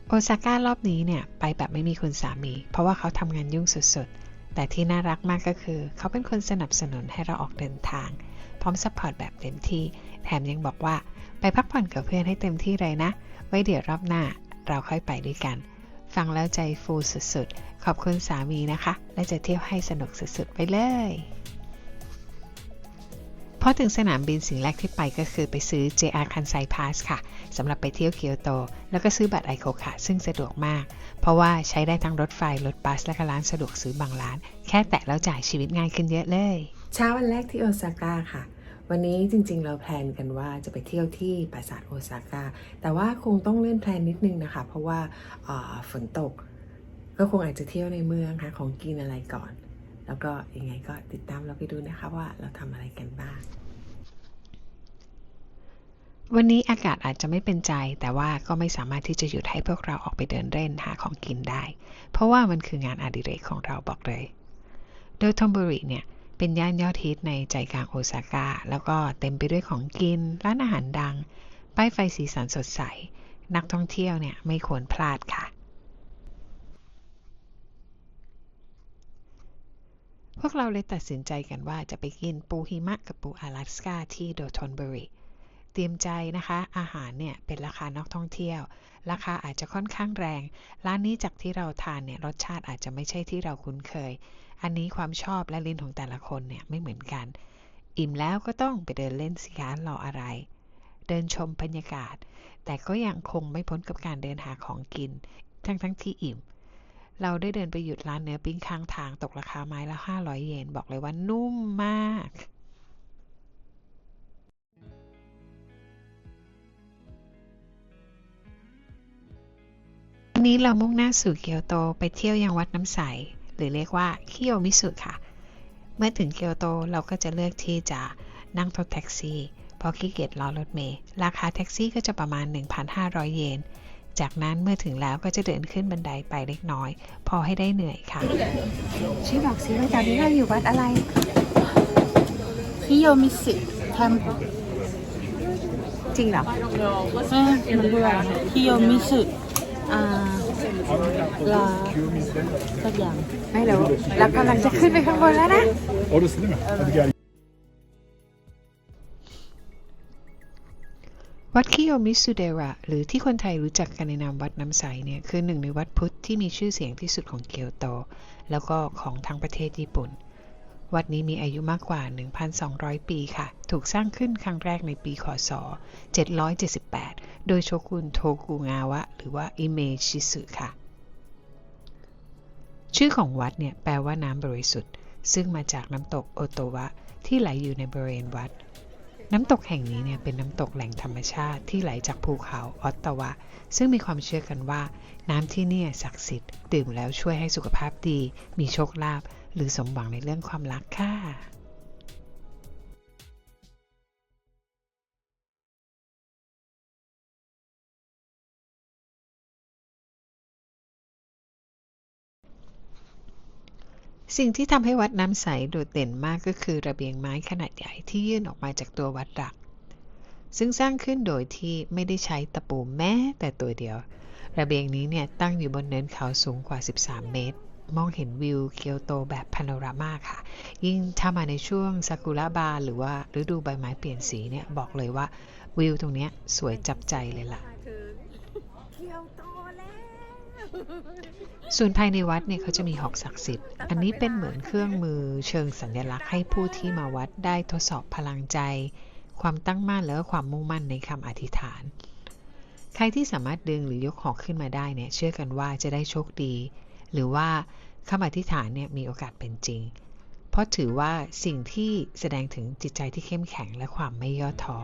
โอซาก้ารอบนี้เนี่ยไปแบบไม่มีคุณสามีเพราะว่าเขาทำงานยุ่งสุดๆแต่ที่น่ารักมากก็คือเขาเป็นคนสนับสนุนให้เราออกเดินทางพร้อมซัพพอร์ตแบบเต็มที่แถมยังบอกว่าไปพักผ่อนกับเพื่อนให้เต็มที่เลยนะไว้เดี๋ยวรอบหน้าเราค่อยไปด้วยกันฟังแล้วใจฟูสุดๆขอบคุณสามีนะคะและจะเที่ยวให้สนุกสุดๆไปเลยพอถึงสนามบินสิ่งแรกที่ไปก็คือไปซื้อ JR Kansai Pass ค่ะสำหรับไปเที่ยวเกียวโตแล้วก็ซื้อบัตรไอโคคะซึ่งสะดวกมากเพราะว่าใช้ได้ทั้งรถไฟรถบัสและก็ร้านสะดวกซื้อบางร้านแค่แตะแล้วจ่ายชีวิตง่ายขึ้นเยอะเลยเช้าวันแรกที่โอซาก้าค่ะวันนี้จริงๆเราแพลนกันว่าจะไปเที่ยวที่ปราสาทโอซาก้าแต่ว่าคงต้องเลื่อนแพลนนิดนึงนะคะเพราะว่าฝนตกก็คงอาจจะเที่ยวในเมืองหาของกินอะไรก่อนแล้วก็ยังไงก็ติดตามเราไปดูนะคะว่าเราทำอะไรกันบ้างวันนี้อากาศอาจจะไม่เป็นใจแต่ว่าก็ไม่สามารถที่จะหยุดให้พวกเราออกไปเดินเล่นหาของกินได้เพราะว่ามันคืองานอดิเรกของเราบอกเลยโดยทอมบุริเนี่ยเป็นย่านยอดฮิตในใจกลางโอซาก้าแล้วก็เต็มไปด้วยของกินร้านอาหารดังป้ายไฟสีสันสดใสนักท่องเที่ยวเนี่ยไม่ควรพลาดค่ะพวกเราเลยตัดสินใจกันว่าจะไปกินปูหิมะกับปู阿拉斯加ที่โดทอนบุริเตรียมใจนะคะอาหารเนี่ยเป็นราคานักท่องเที่ยวราคาอาจจะค่อนข้างแรงร้านนี้จากที่เราทานเนี่ยรสชาติอาจจะไม่ใช่ที่เราคุ้นเคยอันนี้ความชอบและลิ้นของแต่ละคนเนี่ยไม่เหมือนกันอิ่มแล้วก็ต้องไปเดินเล่นสิคะรออะไรเดินชมบรรยากาศแต่ก็ยังคงไม่พ้นกับการเดินหาของกินทั้งที่อิ่มเราได้เดินไปหยุดร้านเนื้อปิ้งข้างทางตกราคาไม้ละ500 เยนบอกเลยว่านุ่มมากวันนี้เรามุ่งหน้าสู่เกียวโตไปเที่ยวยังวัดน้ำใสหรือเรียกว่าคิโยมิสุค่ะเมื่อถึงเกียวโตเราก็จะเลือกที่จะนั่งรถแท็กซี่เพราะขี้เกียจรอรถเมล์ราคาแท็กซี่ก็จะประมาณ 1,500 เยนจากนั้นเมื่อถึงแล้วก็จะเดินขึ้นบันไดไปเล็กน้อยพอให้ได้เหนื่อยค่ะช่วยบอกสิว่าตอนนี้เราอยู่วัดอะไรฮิโยมิสึเทมเพลจริงเหรอมันเบื่อฮิโยมิสึลาสักอย่างไม่รู้เรากำลังจะขึ้นไปข้างบนแล้วนะวัดคิโยมิสุเดระหรือที่คนไทยรู้จักกันในนามวัดน้ำใสเนี่ยคือหนึ่งในวัดพุทธที่มีชื่อเสียงที่สุดของเกียวโตแล้วก็ของทั้งประเทศญี่ปุ่นวัดนี้มีอายุมากกว่า 1,200 ปีค่ะถูกสร้างขึ้นครั้งแรกในปีค.ศ. 778โดยโชกุนโทกุงาวะหรือว่าอิเมชิสึค่ะชื่อของวัดเนี่ยแปลว่าน้ำบริสุทธิ์ซึ่งมาจากน้ำตกโอโตวะที่ไหลอยู่ในบริเวณวัดน้ำตกแห่งนี้เนี่ยเป็นน้ำตกแหล่งธรรมชาติที่ไหลจากภูเขาออตตาวะซึ่งมีความเชื่อกันว่าน้ำที่นี่ศักดิ์สิทธิ์ดื่มแล้วช่วยให้สุขภาพดีมีโชคลาภหรือสมหวังในเรื่องความรักค่ะสิ่งที่ทำให้วัดน้ำใสโดดเด่นมากก็คือระเบียงไม้ขนาดใหญ่ที่ยื่นออกมาจากตัววัดหลักซึ่งสร้างขึ้นโดยที่ไม่ได้ใช้ตะปูแม้แต่ตัวเดียวระเบียงนี้เนี่ยตั้งอยู่บนเนินเขาสูงกว่า13 เมตรมองเห็นวิวเกียวโตแบบพาโนรามาค่ะยิ่งถ้ามาในช่วงซากุระบานหรือว่าฤดูใบไม้เปลี่ยนสีเนี่ยบอกเลยว่าวิวตรงนี้สวยจับใจเลยล่ะส่วนภายในวัดเนี่ยเขาจะมีหอกศักดิ์สิทธิ์อันนี้เป็นเหมือนเครื่องมือเชิงสัญลักษณ์ให้ผู้ที่มาวัดได้ทดสอบพลังใจความตั้งมั่นและความมุ่งมั่นในคำอธิษฐานใครที่สามารถดึงหรือยกหอกขึ้นมาได้เนี่ยเชื่อกันว่าจะได้โชคดีหรือว่าคำอธิษฐานเนี่ยมีโอกาสเป็นจริงเพราะถือว่าสิ่งที่แสดงถึงจิตใจที่เข้มแข็งและความไม่ย่อท้อ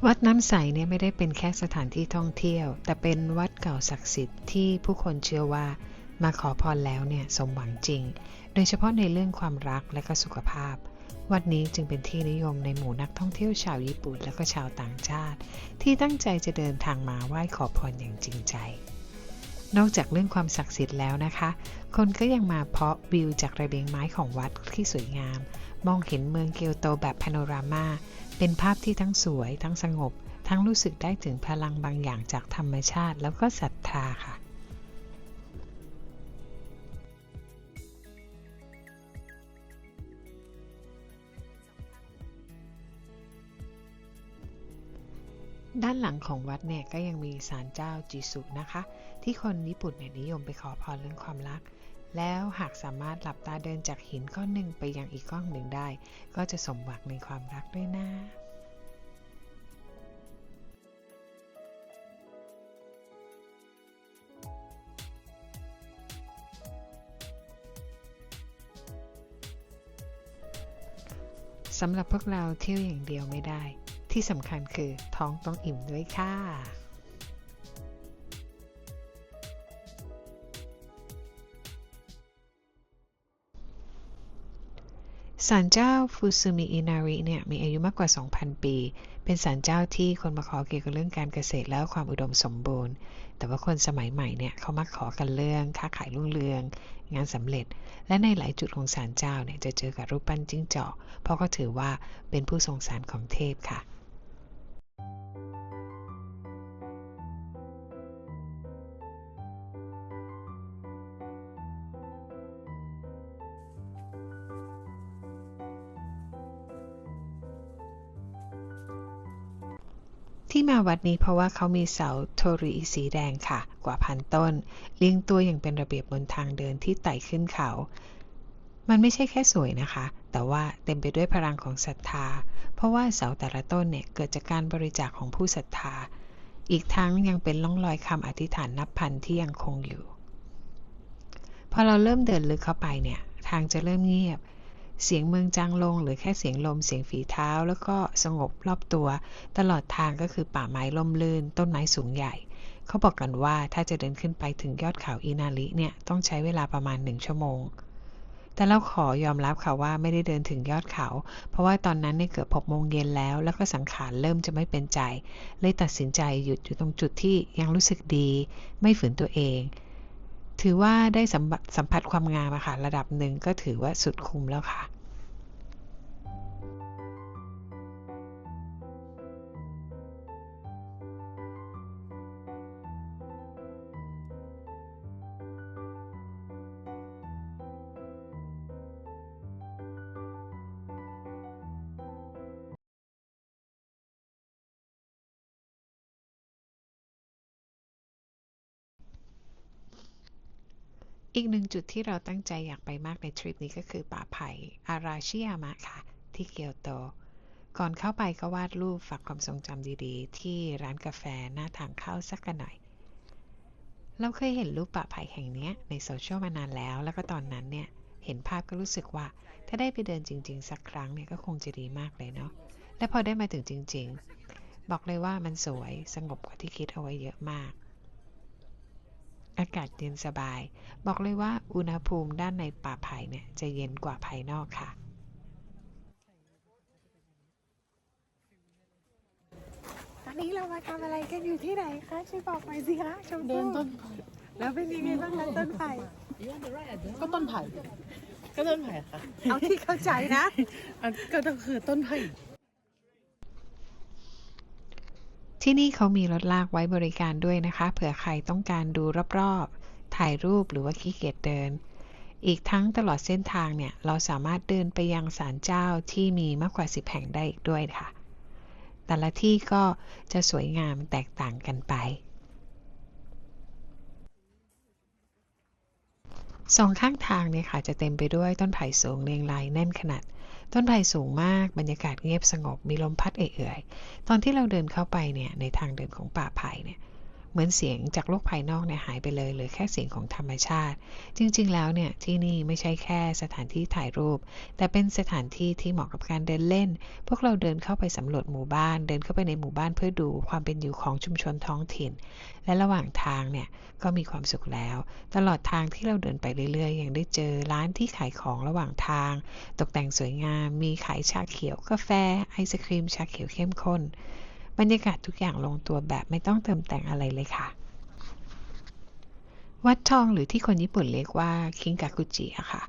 วัดน้ำใสเนี่ยไม่ได้เป็นแค่สถานที่ท่องเที่ยวแต่เป็นวัดเก่าศักดิ์สิทธิ์ที่ผู้คนเชื่อว่ามาขอพรแล้วเนี่ยสมหวังจริงโดยเฉพาะในเรื่องความรักและก็สุขภาพวัดนี้จึงเป็นที่นิยมในหมู่นักท่องเที่ยวชาวญี่ปุ่นและก็ชาวต่างชาติที่ตั้งใจจะเดินทางมาไหว้ขอพรอย่างจริงใจนอกจากเรื่องความศักดิ์สิทธิ์แล้วนะคะคนก็ยังมาเพาะวิวจากระเบียงไม้ของวัดที่สวยงาม มองเห็นเมืองเกียวโตแบบพาโนรามาเป็นภาพที่ทั้งสวยทั้งสงบทั้งรู้สึกได้ถึงพลังบางอย่างจากธรรมชาติแล้วก็ศรัทธาค่ะด้านหลังของวัดเนี่ยก็ยังมีศาลเจ้าจิสุนะคะที่คนญี่ปุ่นเนี่ยนิยมไปขอพรเรื่องความรักแล้วหากสามารถหลับตาเดินจากหินก้อนหนึ่งไปยังอีกก้อนหนึ่งได้ก็จะสมหวังในความรักด้วยนะสำหรับพวกเราเที่ยวอย่างเดียวไม่ได้ที่สำคัญคือท้องต้องอิ่มด้วยค่ะศาลเจ้าฟูซึมิอินาริเนี่ยมีอายุมากกว่า 2,000 ปีเป็นศาลเจ้าที่คนมาขอเกี่ยวกับเรื่องการเกษตรและความอุดมสมบูรณ์แต่ว่าคนสมัยใหม่เนี่ยเขามักขอกันเรื่องค้าขายรุ่งเรืองงานสำเร็จและในหลายจุดของศาลเจ้าเนี่ยจะเจอกับรูปปั้นจิ้งจอกเพราะก็ถือว่าเป็นผู้ทรงสารของเทพค่ะที่มาวัดนี้เพราะว่าเขามีเสาโทริสีแดงค่ะกว่า1,000 ต้นเรียงตัวอย่างเป็นระเบียบบนทางเดินที่ไต่ขึ้นเขามันไม่ใช่แค่สวยนะคะแต่ว่าเต็มไปด้วยพลังของศรัทธาเพราะว่าเสาแต่ละต้นเนี่ยเกิดจากการบริจาคของผู้ศรัทธาอีกทั้งยังเป็นร่องรอยคำอธิษฐานนับพันที่ยังคงอยู่พอเราเริ่มเดินลึกเข้าไปเนี่ยทางจะเริ่มเงียบเสียงเมืองจางลงหรือแค่เสียงลมเสียงฝีเท้าแล้วก็สงบรอบตัวตลอดทางก็คือป่าไม้ร่มรื่นต้นไม้สูงใหญ่เขาบอกกันว่าถ้าจะเดินขึ้นไปถึงยอดเขาอินาริเนี่ยต้องใช้เวลาประมาณ1 ชั่วโมงแต่เราขอยอมรับค่ะว่าไม่ได้เดินถึงยอดเขาเพราะว่าตอนนั้นเนี่ยเกือบ6 โมงเย็นแล้วก็สังขารเริ่มจะไม่เป็นใจเลยตัดสินใจหยุดอยู่ตรงจุดที่ยังรู้สึกดีไม่ฝืนตัวเองถือว่าได้สัมผัสความงามอะค่ะระดับหนึ่งก็ถือว่าสุดคุ้มแล้วค่ะอีกหนึ่งจุดที่เราตั้งใจอยากไปมากในทริปนี้ก็คือป่าไผ่อาราชิยามะค่ะที่เกียวโตก่อนเข้าไปก็วาดรูปฝากความทรงจำดีๆที่ร้านกาแฟหน้าทางเข้าสักกันหน่อยเราเคยเห็นรูปป่าไผ่แห่งนี้ในโซเชียลมานานแล้วก็ตอนนั้นเนี่ยเห็นภาพก็รู้สึกว่าถ้าได้ไปเดินจริงๆสักครั้งเนี่ยก็คงจะดีมากเลยเนาะและพอได้มาถึงจริงๆบอกเลยว่ามันสวยสงบกว่าที่คิดเอาไว้เยอะมากอากาศเย็นสบายบอกเลยว่าอุณหภูมิด้านในป่าไผ่เนี่ยจะเย็นกว่าภายนอกค่ะตอนนี้เรามาทำอะไรกันอยู่ที่ไหนคะช่วยบอกหน่อยสิคะชมพู่ เดินต้นไผ่ แล้วเป็นยังไงบ้างคะต้นไผ่ ก็ต้นไผ่ก็ต้นไผ่ค่ะ เอาที่เข้าใจนะ ก็คือต้นไผ่ที่นี่เขามีรถลากไว้บริการด้วยนะคะเผื่อใครต้องการดูรอบๆถ่ายรูปหรือว่าขี้เกียจเดินอีกทั้งตลอดเส้นทางเนี่ยเราสามารถเดินไปยังศาลเจ้าที่มีมากกว่า10 แห่งได้อีกด้วยค่ะแต่ละที่ก็จะสวยงามแตกต่างกันไปสองข้างทางเนี่ยค่ะจะเต็มไปด้วยต้นไผ่สูงเรียงรายแน่นขนาดต้นไผ่สูงมากบรรยากาศเงียบสงบมีลมพัดเอื่อยๆตอนที่เราเดินเข้าไปเนี่ยในทางเดินของป่าไผ่เนี่ยเหมือนเสียงจากโลกภายนอกเนี่ยหายไปเลยเหลือแค่เสียงของธรรมชาติจริงๆแล้วเนี่ยที่นี่ไม่ใช่แค่สถานที่ถ่ายรูปแต่เป็นสถานที่ที่เหมาะกับการเดินเล่นพวกเราเดินเข้าไปสำรวจหมู่บ้านเดินเข้าไปในหมู่บ้านเพื่อดูความเป็นอยู่ของชุมชนท้องถิ่นและระหว่างทางเนี่ยก็มีความสุขแล้วตลอดทางที่เราเดินไปเรื่อยๆยังได้เจอร้านที่ขายของระหว่างทางตกแต่งสวยงามมีขายชาเขียวกาแฟไอศครีมชาเขียวเข้มข้นบรรยากาศทุกอย่างลงตัวแบบไม่ต้องเติมแต่งอะไรเลยค่ะวัดทองหรือที่คนญี่ปุ่นเรียกว่าคิงกากุจิอะค่ะ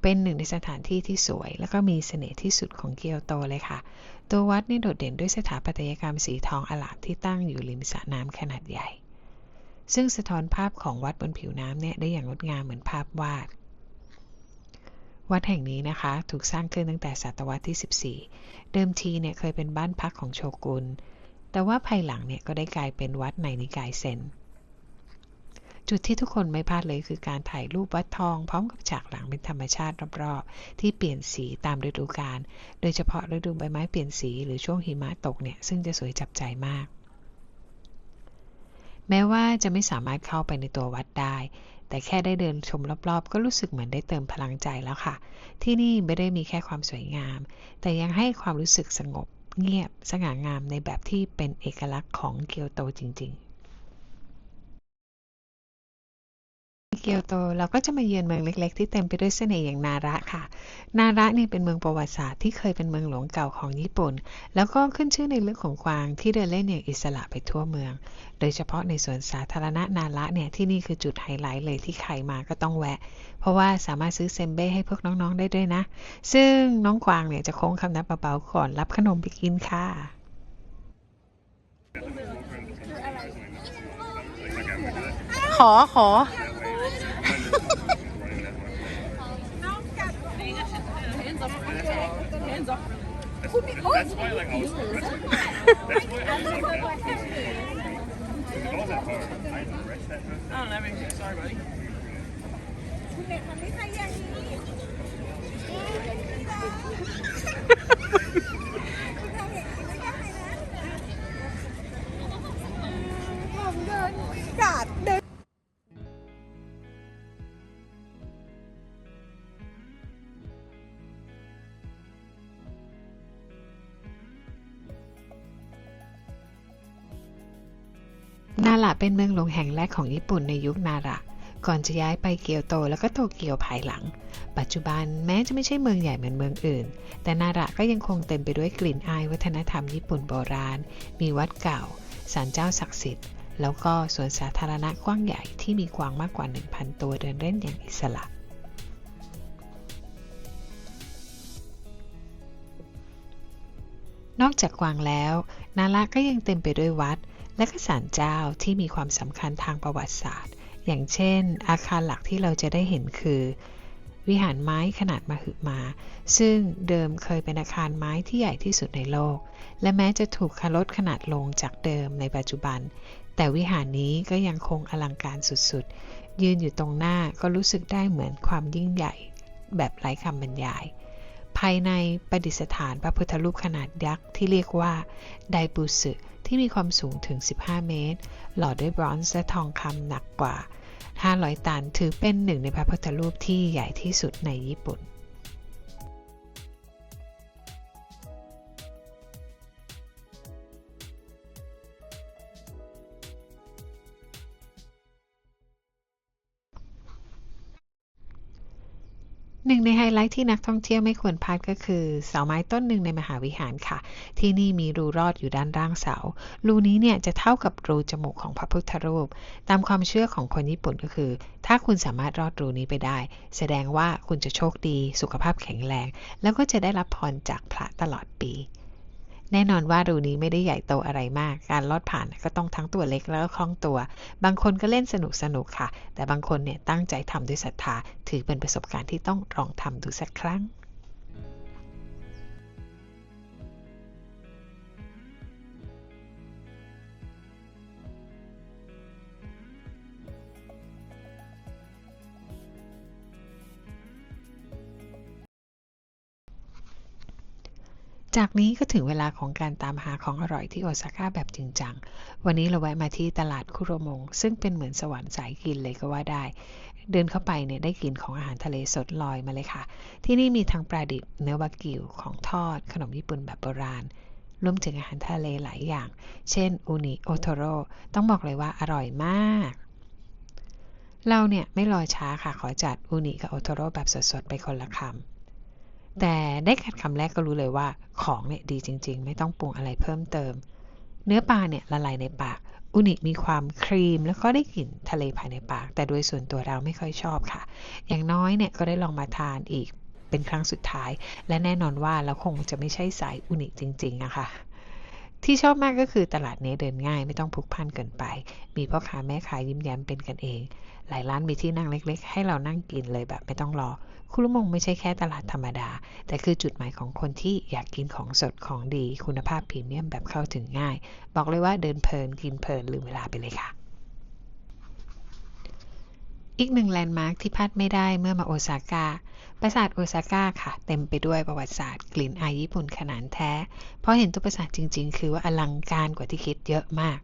เป็นหนึ่งในสถานที่ที่สวยและก็มีเสน่ห์ที่สุดของเกียวโตเลยค่ะตัววัดนี่โดดเด่นด้วยสถาปัตยกรรมสีทองอลามที่ตั้งอยู่ริมสระน้ำขนาดใหญ่ซึ่งสะท้อนภาพของวัดบนผิวน้ำเนี่ยได้อย่างงดงามเหมือนภาพวาดวัดแห่งนี้นะคะถูกสร้างขึ้นตั้งแต่ศตวรรษที่14เดิมทีเนี่ยเคยเป็นบ้านพักของโชกุนแต่ว่าภายหลังเนี่ยก็ได้กลายเป็นวัดในนิกายเซนจุดที่ทุกคนไม่พลาดเลยคือการถ่ายรูปวัดทองพร้อมกับฉากหลังเป็นธรรมชาติรอบๆที่เปลี่ยนสีตามฤดูกาลโดยเฉพาะฤดูใบไม้เปลี่ยนสีหรือช่วงหิมะตกเนี่ยซึ่งจะสวยจับใจมากแม้ว่าจะไม่สามารถเข้าไปในตัววัดได้แต่แค่ได้เดินชมรอบๆก็รู้สึกเหมือนได้เติมพลังใจแล้วค่ะที่นี่ไม่ได้มีแค่ความสวยงามแต่ยังให้ความรู้สึกสงบเงียบสง่างามในแบบที่เป็นเอกลักษณ์ของเกียวโตจริงๆเกียวโตเราก็จะมาเยือนเมืองเล็กๆที่เต็มไปด้วยเสน่ห์อย่างนาระค่ะนาระนี่เป็นเมืองประวัติศาสตร์ที่เคยเป็นเมืองหลวงเก่าของญี่ปุ่นแล้วก็ขึ้นชื่อในเรื่องของกวางที่เดินเล่นอย่างอิสระไปทั่วเมืองโดยเฉพาะในสวนสาธารณะนาระเนี่ยที่นี่คือจุดไฮไลท์เลยที่ใครมาก็ต้องแวะเพราะว่าสามารถซื้อเซมเบ้ให้พวกน้องๆได้ด้วยนะซึ่งน้องกวางเนี่ยจะโค้งคำนับเบาๆก่อนรับขนมไปกินค่ะขอนาระเป็นเมืองหลวงแห่งแรกของญี่ปุ่นในยุคนาระก่อนจะย้ายไปเกียวโตแล้วก็โตเกียวภายหลังปัจจุบันแม้จะไม่ใช่เมืองใหญ่เหมือนเมืองอื่นแต่นาระก็ยังคงเต็มไปด้วยกลิ่นอายวัฒนธรรมญี่ปุ่นโบราณมีวัดเก่าศาลเจ้าศักดิ์สิทธิ์แล้วก็สวนสาธารณะกว้างใหญ่ที่มีกวางมากกว่า 1,000 ตัวเดินเล่นอย่างอิสระนอกจากกวางแล้วนาระก็ยังเต็มไปด้วยวัดและก็ศาลเจ้าที่มีความสำคัญทางประวัติศาสตร์อย่างเช่นอาคารหลักที่เราจะได้เห็นคือวิหารไม้ขนาดมหึมาซึ่งเดิมเคยเป็นอาคารไม้ที่ใหญ่ที่สุดในโลกและแม้จะถูกลดขนาดลงจากเดิมในปัจจุบันแต่วิหารนี้ก็ยังคงอลังการสุดๆยืนอยู่ตรงหน้าก็รู้สึกได้เหมือนความยิ่งใหญ่แบบไร้คำบรรยายภายในประดิษฐานพระพุทธรูปขนาดยักษ์ที่เรียกว่าไดบุสึที่มีความสูงถึง15 เมตรหล่อด้วยบรอนซ์และทองคำหนักกว่า500 ตันถือเป็นหนึ่งในพระพุทธรูปที่ใหญ่ที่สุดในญี่ปุ่น หนึ่งในไฮไลท์ที่นักท่องเที่ยวไม่ควรพลาดก็คือเสาไม้ต้นหนึ่งในมหาวิหารค่ะที่นี่มีรูรอดอยู่ด้านล่างเสารูนี้เนี่ยจะเท่ากับรูจมูกของพระพุทธรูปตามความเชื่อของคนญี่ปุ่นก็คือถ้าคุณสามารถรอดรูนี้ไปได้แสดงว่าคุณจะโชคดีสุขภาพแข็งแรงแล้วก็จะได้รับพรจากพระตลอดปีแน่นอนว่ารูนี้ไม่ได้ใหญ่โตอะไรมากการลอดผ่านก็ต้องทั้งตัวเล็กแล้วก็คล่องตัวบางคนก็เล่นสนุกค่ะแต่บางคนเนี่ยตั้งใจทำด้วยศรัทธาถือเป็นประสบการณ์ที่ต้องลองทำดูสักครั้ง จากนี้ก็ถึงเวลาของการตามหาของอร่อยที่โอซาก้าแบบจริงจังวันนี้เราแวะมาที่ตลาดคุโรมงซึ่งเป็นเหมือนสวรรค์สายกินเลยก็ว่าได้เดินเข้าไปเนี่ยได้กลิ่นของอาหารทะเลสดลอยมาเลยค่ะที่นี่มีทั้งปลาดิบเนื้อวากิวของทอดขนมญี่ปุ่นแบบโบราณรวมถึงอาหารทะเลหลายอย่างเช่นอูนิโอโทโร่ต้องบอกเลยว่าอร่อยมากเราเนี่ยไม่รอช้าค่ะขอจัดอูนิกับโอโทโร่แบบสดๆไปคนละคำแต่ได้กัดคำแรกก็รู้เลยว่าของเนี่ยดีจริงๆไม่ต้องปรุงอะไรเพิ่มเติมเนื้อปลาเนี่ยละลายในปาก อุนิมีความครีมแล้วก็ได้กลิ่นทะเลภายในปากแต่โดยส่วนตัวเราไม่ค่อยชอบค่ะอย่างน้อยเนี่ยก็ได้ลองมาทานอีกเป็นครั้งสุดท้ายและแน่นอนว่าเราคงจะไม่ใช่สายอุนิจริงๆอะค่ะที่ชอบมากก็คือตลาดนี้เดินง่ายไม่ต้องพลุกพล่านเกินไปมีพ่อค้าแม่ขายยิ้มแย้มเป็นกันเองหลายร้านมีที่นั่งเล็กๆให้เรานั่งกินเลยแบบไม่ต้องรอคุรุมงไม่ใช่แค่ตลาดธรรมดาแต่คือจุดหมายของคนที่อยากกินของสดของดีคุณภาพพรีเมียมแบบเข้าถึงง่ายบอกเลยว่าเดินเพลินกินเพลินลืมเวลาไปเลยค่ะอีกหนึ่งแลนด์มาร์คที่พลาดไม่ได้เมื่อมาโอซาก้าปราสาทโอซาก้าค่ะเต็มไปด้วยประวัติศาสตร์กลิ่นอายญี่ปุ่นขนาดแท้เพราะเห็นตัวปราสาทจริงๆคือว่าอลังการกว่าที่คิดเยอะมาก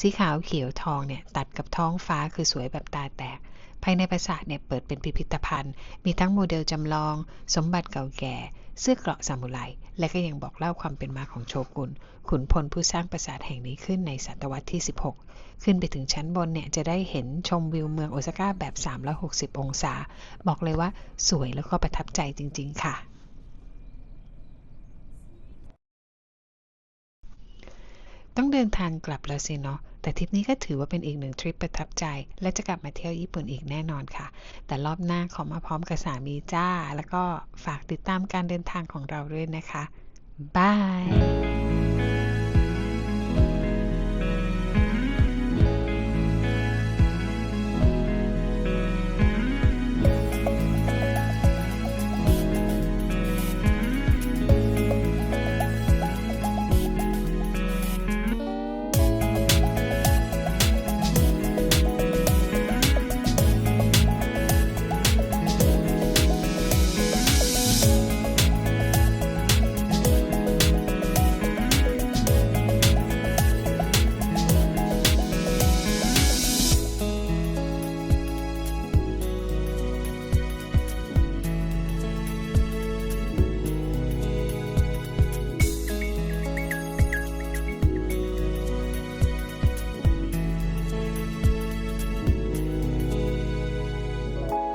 สีขาวเขียวทองเนี่ยตัดกับท้องฟ้าคือสวยแบบตาแตกภายในปราสาทเนี่ยเปิดเป็นพิพิธภัณฑ์มีทั้งโมเดลจำลองสมบัติเก่าแก่เสื้อเกราะซามูไรและก็ยังบอกเล่าความเป็นมาของโชกุนขุนพลผู้สร้างปราสาทแห่งนี้ขึ้นในศตวรรษที่16ขึ้นไปถึงชั้นบนเนี่ยจะได้เห็นชมวิวเมืองโอซาก้าแบบ360องศาบอกเลยว่าสวยแล้วก็ประทับใจจริงๆค่ะต้องเดินทางกลับแล้วสิเนาะแต่ทริปนี้ก็ถือว่าเป็นอีกหนึ่งทริปประทับใจและจะกลับมาเที่ยวญี่ปุ่นอีกแน่นอนค่ะแต่รอบหน้าขอมาพร้อมกับสามีจ้าแล้วก็ฝากติดตามการเดินทางของเราด้วยนะคะบาย